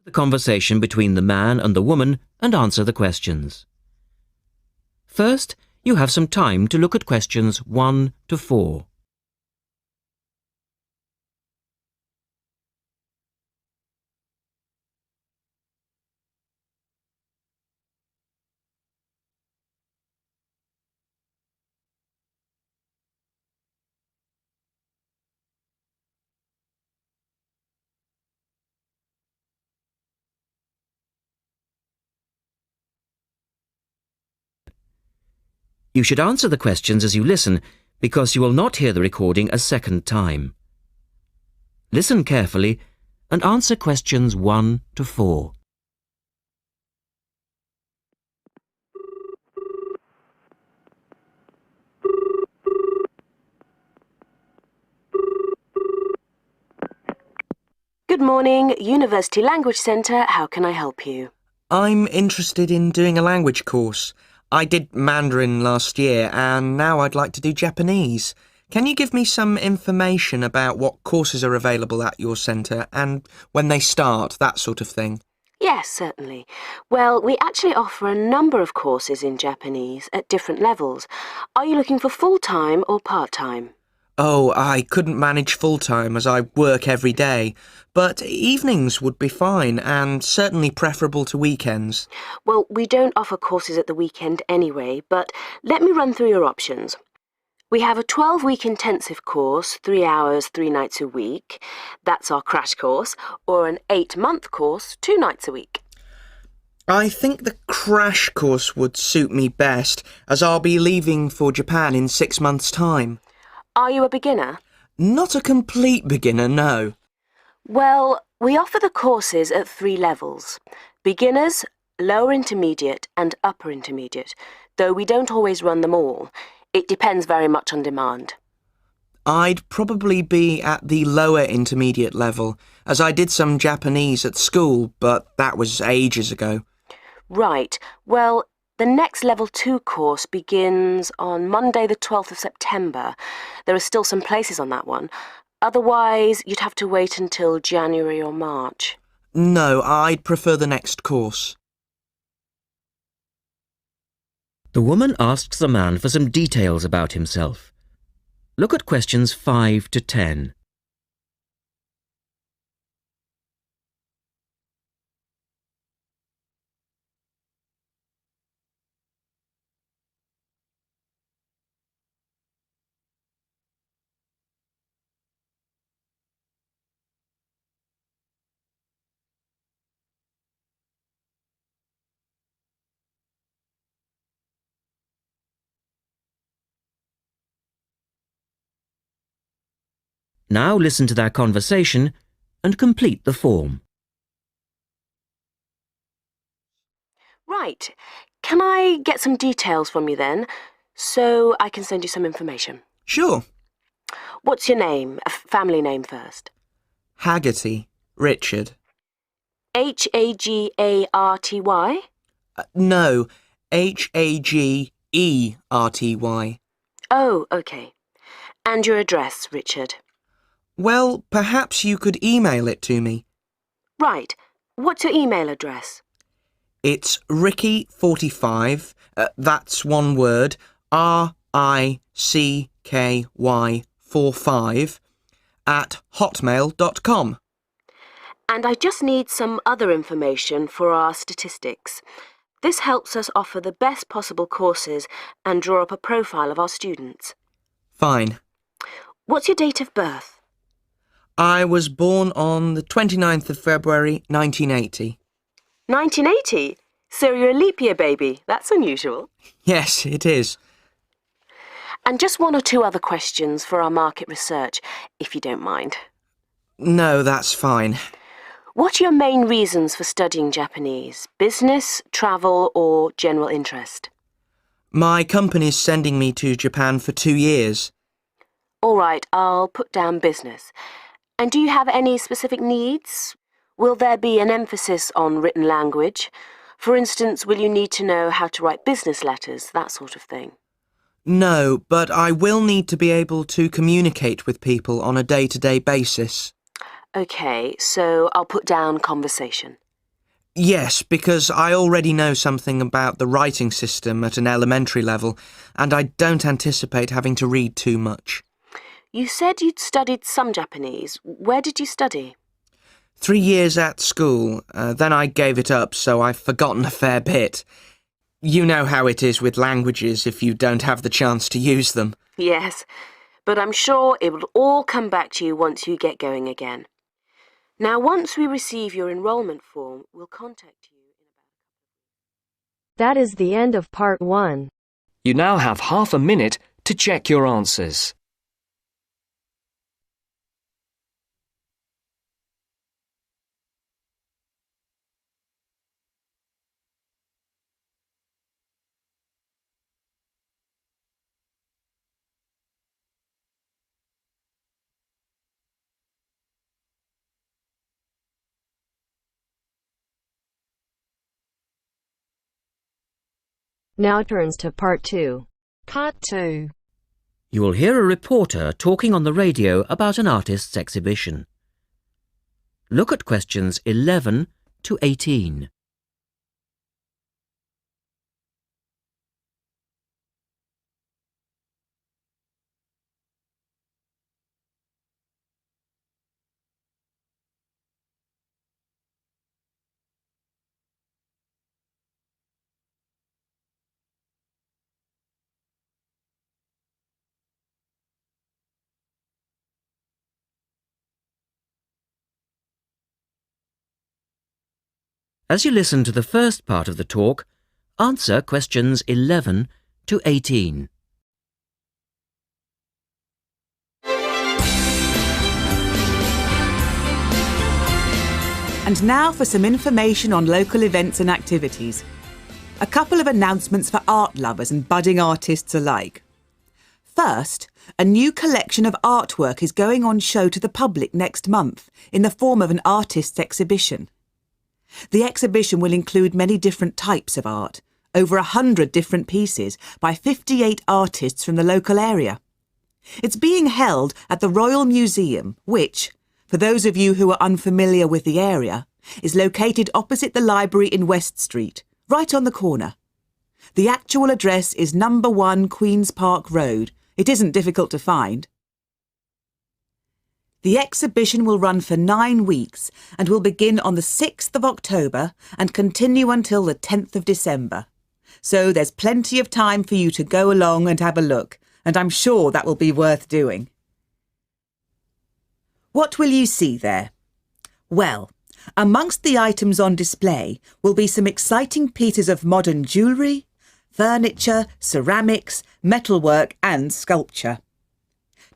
the conversation between the man and the woman and answer the questions. First, you have some time to look at questions 1 to 4. You should answer the questions as you listen, because you will not hear the recording a second time. Listen carefully and answer questions 1 to 4. Good morning, University Language Centre. How can I help you? I'm interested in doing a language course. I did Mandarin last year and now I'd like to do Japanese. Can you give me some information about what courses are available at your centre and when they start, that sort of thing? Yes, certainly. Well, we actually offer a number of courses in Japanese at different levels. Are you looking for full-time or part-time? Oh, I couldn't manage full-time as I work every day, but evenings would be fine and certainly preferable to weekends. Well, we don't offer courses at the weekend anyway, but let me run through your options. We have a 12-week intensive course, 3 hours, 3 nights a week. That's our crash course, or an 8-month course, 2 nights a week. I think the crash course would suit me best, as I'll be leaving for Japan in 6 months' time. Are you a beginner? Not a complete beginner, no. Well, we offer the courses at 3 levels: beginners, lower intermediate and upper intermediate, though we don't always run them all. It depends very much on demand. I'd probably be at the lower intermediate level, as I did some Japanese at school, but that was ages ago. Right. Well, the next Level 2 course begins on Monday the 12th of September. There are still some places on that one. Otherwise, you'd have to wait until January or March. No, I'd prefer the next course. The woman asks the man for some details about himself. Look at questions 5 to 10. Now listen to their conversation and complete the form. Right. Can I get some details from you then, so I can send you some information? Sure. What's your name? A family name first. Haggerty. Richard. Hagarty? No, Hagerty. Oh, okay. And your address, Richard? Well, perhaps you could email it to me. Right. What's your email address? It's Ricky45, that's one word, RICKY45, at hotmail.com. And I just need some other information for our statistics. This helps us offer the best possible courses and draw up a profile of our students. Fine. What's your date of birth? I was born on the 29th of February, 1980. 1980? So you're a leap year baby. That's unusual. Yes, it is. And just 1 or 2 other questions for our market research, if you don't mind. No, that's fine. What are your main reasons for studying Japanese? Business, travel, or general interest? My company's sending me to Japan for 2 years. All right, I'll put down business. And do you have any specific needs? Will there be an emphasis on written language? For instance, will you need to know how to write business letters, that sort of thing? No, but I will need to be able to communicate with people on a day-to-day basis. OK, so I'll put down conversation. Yes, because I already know something about the writing system at an elementary level, and I don't anticipate having to read too much. You said you'd studied some Japanese. Where did you study? 3 years at school, then I gave it up, so I've forgotten a fair bit. You know how it is with languages if you don't have the chance to use them. Yes, but I'm sure it will all come back to you once you get going again. Now, once we receive your enrolment form, we'll contact you. That is the end of part 1. You now have half a minute to check your answers. Now turns to part 2. Part 2. You will hear a reporter talking on the radio about an artist's exhibition. Look at questions 11 to 18. As you listen to the first part of the talk, answer questions 11 to 18. And now for some information on local events and activities. A couple of announcements for art lovers and budding artists alike. First, a new collection of artwork is going on show to the public next month in the form of an artist's exhibition. The exhibition will include many different types of art, over 100 different pieces by 58 artists from the local area. It's being held at the Royal Museum, which, for those of you who are unfamiliar with the area, is located opposite the library in West Street, right on the corner. The actual address is number 1 Queen's Park Road. It isn't difficult to find. The exhibition will run for 9 weeks and will begin on the 6th of October and continue until the 10th of December. So there's plenty of time for you to go along and have a look, and I'm sure that will be worth doing. What will you see there? Well, amongst the items on display will be some exciting pieces of modern jewellery, furniture, ceramics, metalwork and sculpture.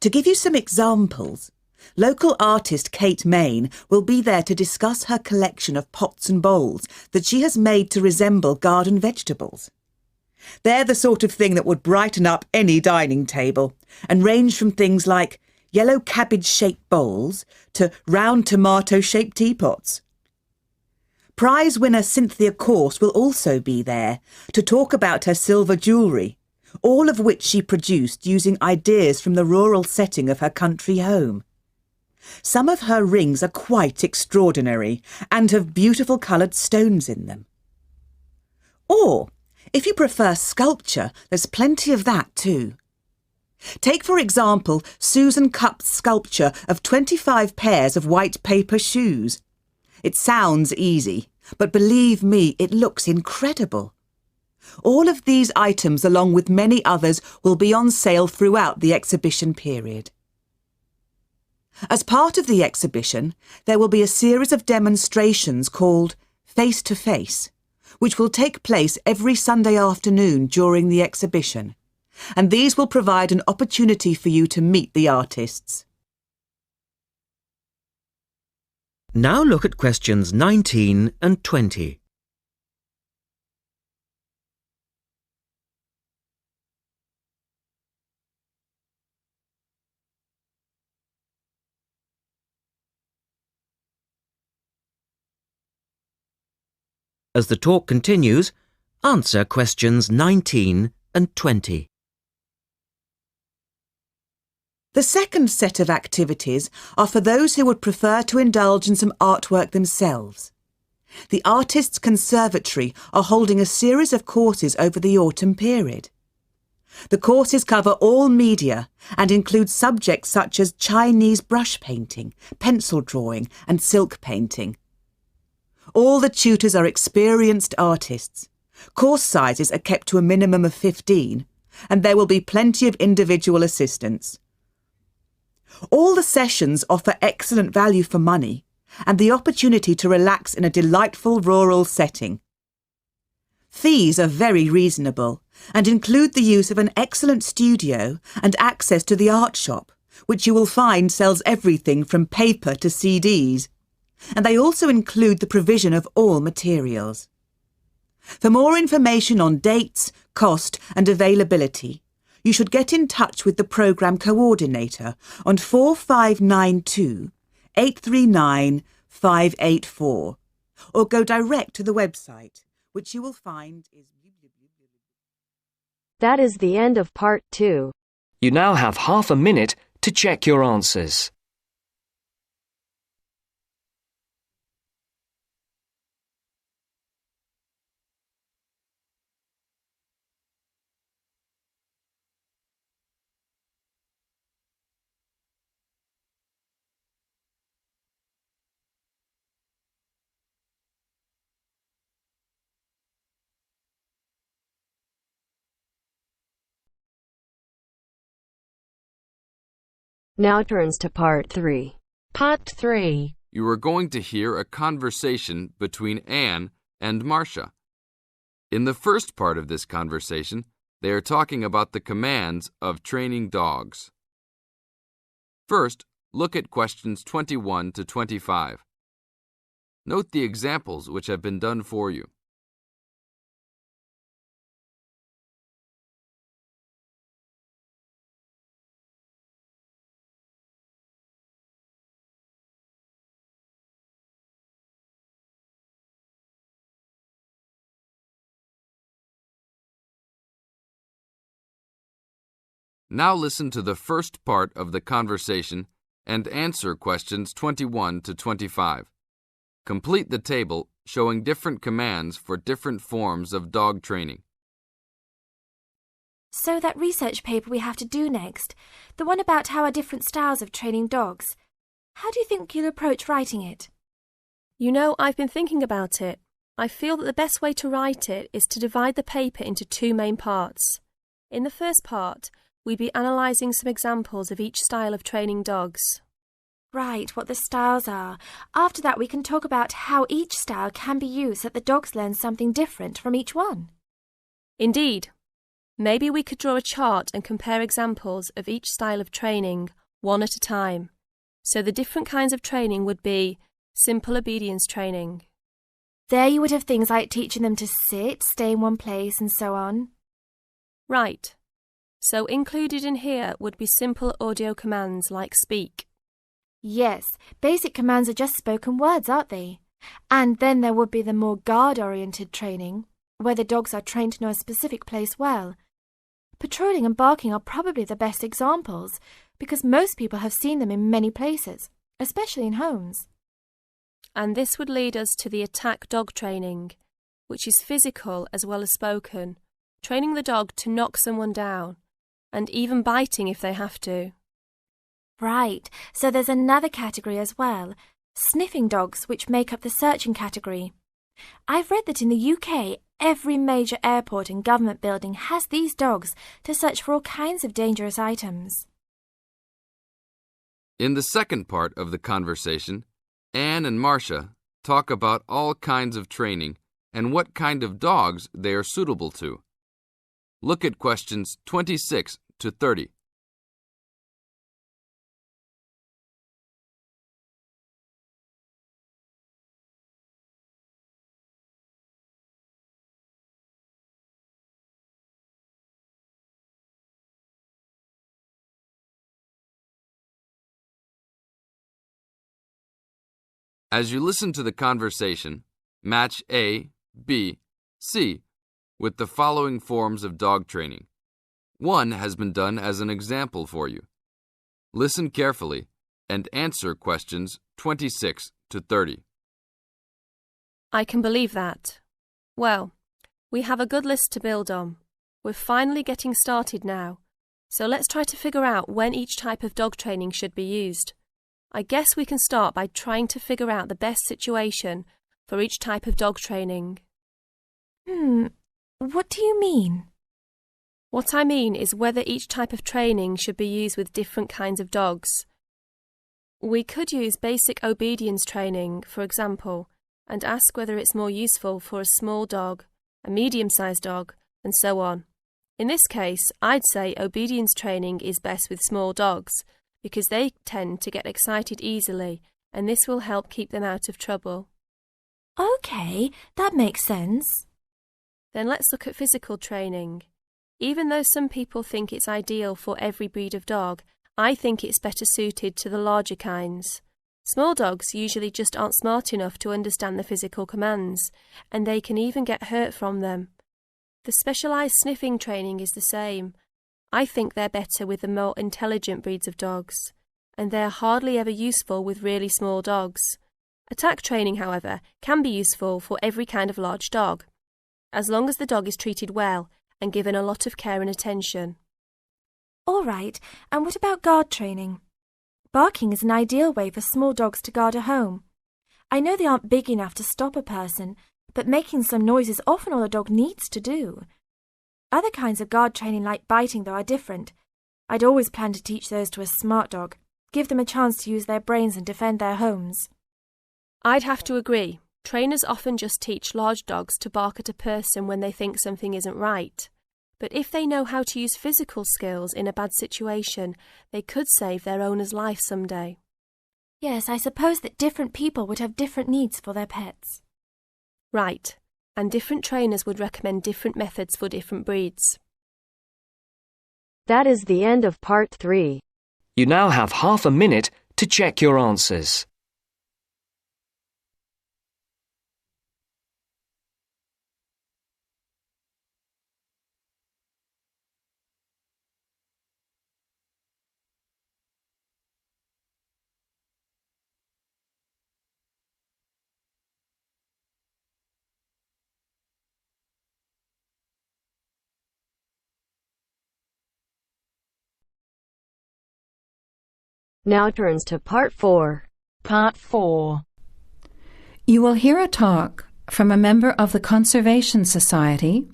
To give you some examples, local artist Kate Main will be there to discuss her collection of pots and bowls that she has made to resemble garden vegetables. They're the sort of thing that would brighten up any dining table and range from things like yellow cabbage-shaped bowls to round tomato-shaped teapots. Prize winner Cynthia Corse will also be there to talk about her silver jewellery, all of which she produced using ideas from the rural setting of her country home. Some of her rings are quite extraordinary and have beautiful coloured stones in them. Or, if you prefer sculpture, there's plenty of that too. Take, for example, Susan Cupp's sculpture of 25 pairs of white paper shoes. It sounds easy, but believe me, it looks incredible. All of these items, along with many others, will be on sale throughout the exhibition period. As part of the exhibition, there will be a series of demonstrations called Face to Face, which will take place every Sunday afternoon during the exhibition, and these will provide an opportunity for you to meet the artists. Now look at questions 19 and 20. As the talk continues, answer questions 19 and 20. The second set of activities are for those who would prefer to indulge in some artwork themselves. The Artists' Conservatory are holding a series of courses over the autumn period. The courses cover all media and include subjects such as Chinese brush painting, pencil drawing and silk painting. All the tutors are experienced artists. Course sizes are kept to a minimum of 15, and there will be plenty of individual assistance. All the sessions offer excellent value for money and the opportunity to relax in a delightful rural setting. Fees are very reasonable and include the use of an excellent studio and access to the art shop, which you will find sells everything from paper to CDs. And they also include the provision of all materials. For more information on dates, cost and availability, you should get in touch with the programme coordinator on 4592 839 584 or go direct to the website, which you will find is... That is the end of part 2. You now have half a minute to check your answers. Now turns to part 3. Part 3. You are going to hear a conversation between Anne and Marcia. In the first part of this conversation, they are talking about the commands of training dogs. First, look at questions 21 to 25. Note the examples which have been done for you. Now listen to the first part of the conversation and answer questions 21 to 25. Complete the table showing different commands for different forms of dog training. So that research paper we have to do next, the one about how are different styles of training dogs, how do you think you'll approach writing it? You know, I've been thinking about it. I feel that the best way to write it is to divide the paper into 2 main parts. In the first part, we'd be analysing some examples of each style of training dogs. Right, what the styles are. After that we can talk about how each style can be used so that the dogs learn something different from each one. Indeed. Maybe we could draw a chart and compare examples of each style of training, one at a time. So the different kinds of training would be simple obedience training. There you would have things like teaching them to sit, stay in one place and so on. Right. So included in here would be simple audio commands like speak. Yes, basic commands are just spoken words, aren't they? And then there would be the more guard-oriented training, where the dogs are trained to know a specific place well. Patrolling and barking are probably the best examples, because most people have seen them in many places, especially in homes. And this would lead us to the attack dog training, which is physical as well as spoken, training the dog to knock someone down, and even biting if they have to. Right, so there's another category as well, sniffing dogs, which make up the searching category. I've read that in the UK, every major airport and government building has these dogs to search for all kinds of dangerous items. In the second part of the conversation, Anne and Marcia talk about all kinds of training and what kind of dogs they are suitable to. Look at questions 26 to 30. As you listen to the conversation, match A, B, C with the following forms of dog training. One has been done as an example for you. Listen carefully and answer questions 26 to 30. I can believe that. Well, we have a good list to build on. We're finally getting started now, so let's try to figure out when each type of dog training should be used. I guess we can start by trying to figure out the best situation for each type of dog training. What do you mean? What I mean is whether each type of training should be used with different kinds of dogs. We could use basic obedience training, for example, and ask whether it's more useful for a small dog, a medium-sized dog, and so on. In this case, I'd say obedience training is best with small dogs, because they tend to get excited easily, and this will help keep them out of trouble. OK, that makes sense. Then let's look at physical training. Even though some people think it's ideal for every breed of dog, I think it's better suited to the larger kinds. Small dogs usually just aren't smart enough to understand the physical commands, and they can even get hurt from them. The specialised sniffing training is the same. I think they're better with the more intelligent breeds of dogs, and they're hardly ever useful with really small dogs. Attack training, however, can be useful for every kind of large dog, as long as the dog is treated well and given a lot of care and attention. All right, and what about guard training? Barking is an ideal way for small dogs to guard a home. I know they aren't big enough to stop a person, but making some noise is often all a dog needs to do. Other kinds of guard training like biting, though, are different. I'd always plan to teach those to a smart dog, give them a chance to use their brains and defend their homes. I'd have to agree. Trainers often just teach large dogs to bark at a person when they think something isn't right. But if they know how to use physical skills in a bad situation, they could save their owner's life someday. Yes, I suppose that different people would have different needs for their pets. Right, and different trainers would recommend different methods for different breeds. That is the end of part 3. You now have half a minute to check your answers. Now turns to part 4. Part 4. You will hear a talk from a member of the Conservation Society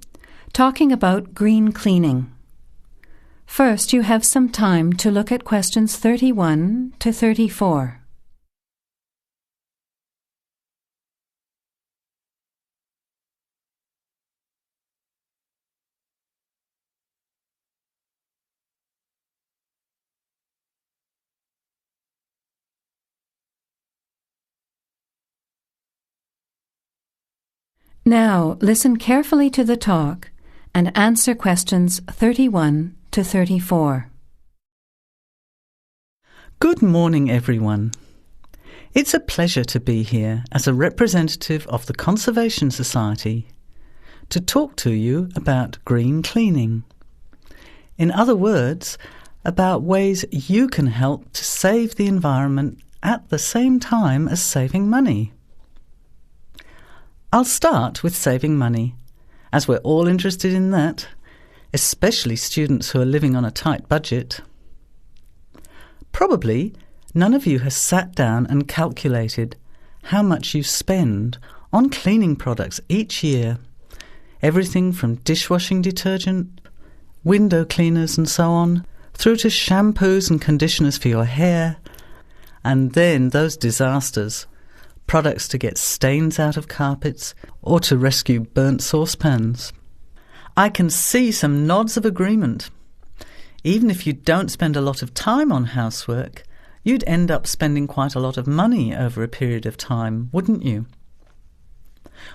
talking about green cleaning. First, you have some time to look at questions 31 to 34. Now, listen carefully to the talk and answer questions 31 to 34. Good morning, everyone. It's a pleasure to be here as a representative of the Conservation Society to talk to you about green cleaning. In other words, about ways you can help to save the environment at the same time as saving money. I'll start with saving money, as we're all interested in that, especially students who are living on a tight budget. Probably none of you has sat down and calculated how much you spend on cleaning products each year, everything from dishwashing detergent, window cleaners and so on, through to shampoos and conditioners for your hair, and then those disasters, products to get stains out of carpets or to rescue burnt saucepans. I can see some nods of agreement. Even if you don't spend a lot of time on housework, you'd end up spending quite a lot of money over a period of time, wouldn't you?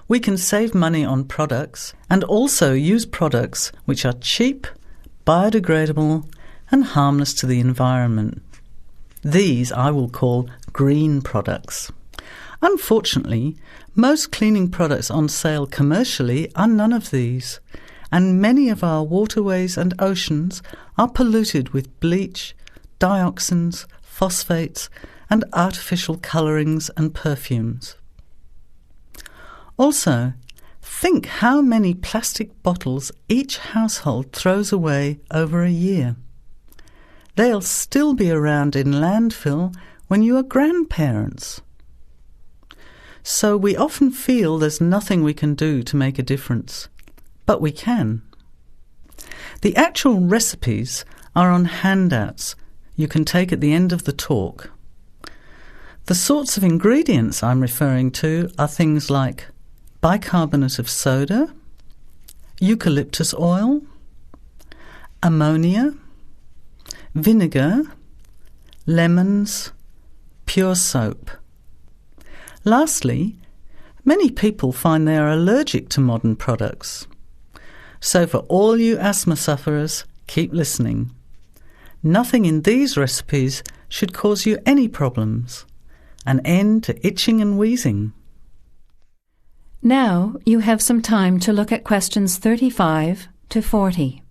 We can save money on products and also use products which are cheap, biodegradable and harmless to the environment. These I will call green products. Unfortunately, most cleaning products on sale commercially are none of these, and many of our waterways and oceans are polluted with bleach, dioxins, phosphates, and artificial colourings and perfumes. Also, think how many plastic bottles each household throws away over a year. They'll still be around in landfill when you are grandparents. So we often feel there's nothing we can do to make a difference, but we can. The actual recipes are on handouts you can take at the end of the talk. The sorts of ingredients I'm referring to are things like bicarbonate of soda, eucalyptus oil, ammonia, vinegar, lemons, pure soap. Lastly, many people find they are allergic to modern products. So for all you asthma sufferers, keep listening. Nothing in these recipes should cause you any problems. An end to itching and wheezing. Now you have some time to look at questions 35 to 40.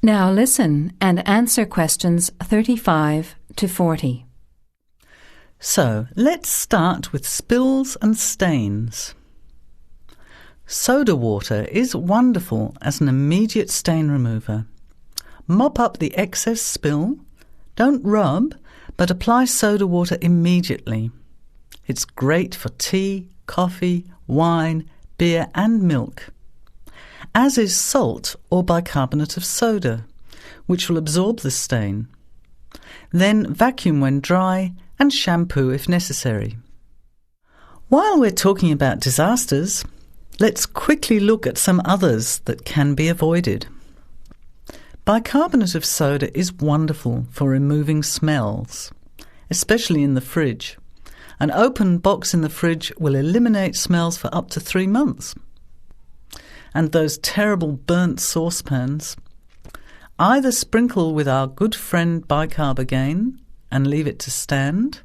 Now listen and answer questions 35 to 40. So, let's start with spills and stains. Soda water is wonderful as an immediate stain remover. Mop up the excess spill. Don't rub, but apply soda water immediately. It's great for tea, coffee, wine, beer and milk. As is salt or bicarbonate of soda, which will absorb the stain. Then vacuum when dry and shampoo if necessary. While we're talking about disasters, let's quickly look at some others that can be avoided. Bicarbonate of soda is wonderful for removing smells, especially in the fridge. An open box in the fridge will eliminate smells for up to 3 months. And those terrible burnt saucepans, either sprinkle with our good friend bicarb again and leave it to stand,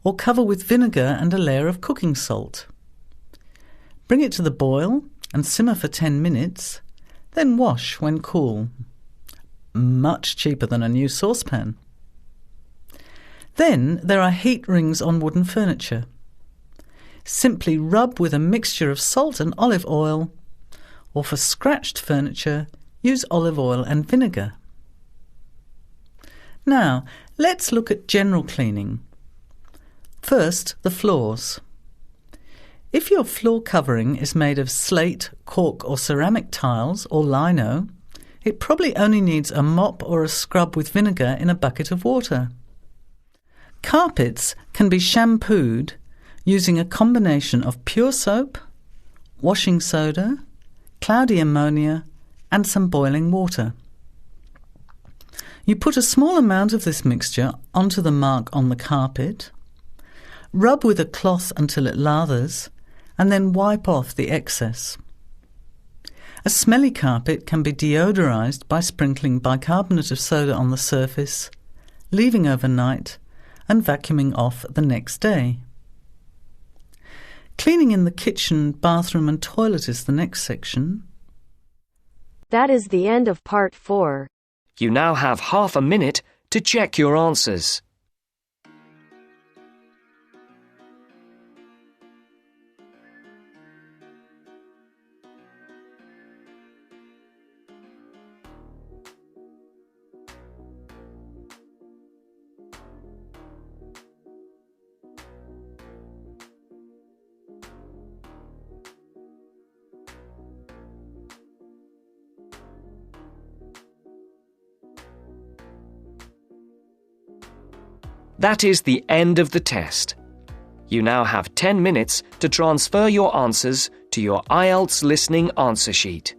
or cover with vinegar and a layer of cooking salt. Bring it to the boil and simmer for 10 minutes, then wash when cool. Much cheaper than a new saucepan. Then there are heat rings on wooden furniture. Simply rub with a mixture of salt and olive oil, or for scratched furniture, use olive oil and vinegar. Now, let's look at general cleaning. First, the floors. If your floor covering is made of slate, cork or ceramic tiles or lino, it probably only needs a mop or a scrub with vinegar in a bucket of water. Carpets can be shampooed using a combination of pure soap, washing soda, cloudy ammonia and some boiling water. You put a small amount of this mixture onto the mark on the carpet, rub with a cloth until it lathers, and then wipe off the excess. A smelly carpet can be deodorized by sprinkling bicarbonate of soda on the surface, leaving overnight, and vacuuming off the next day. Cleaning in the kitchen, bathroom and toilet is the next section. That is the end of part 4. You now have half a minute to check your answers. That is the end of the test. You now have 10 minutes to transfer your answers to your IELTS listening answer sheet.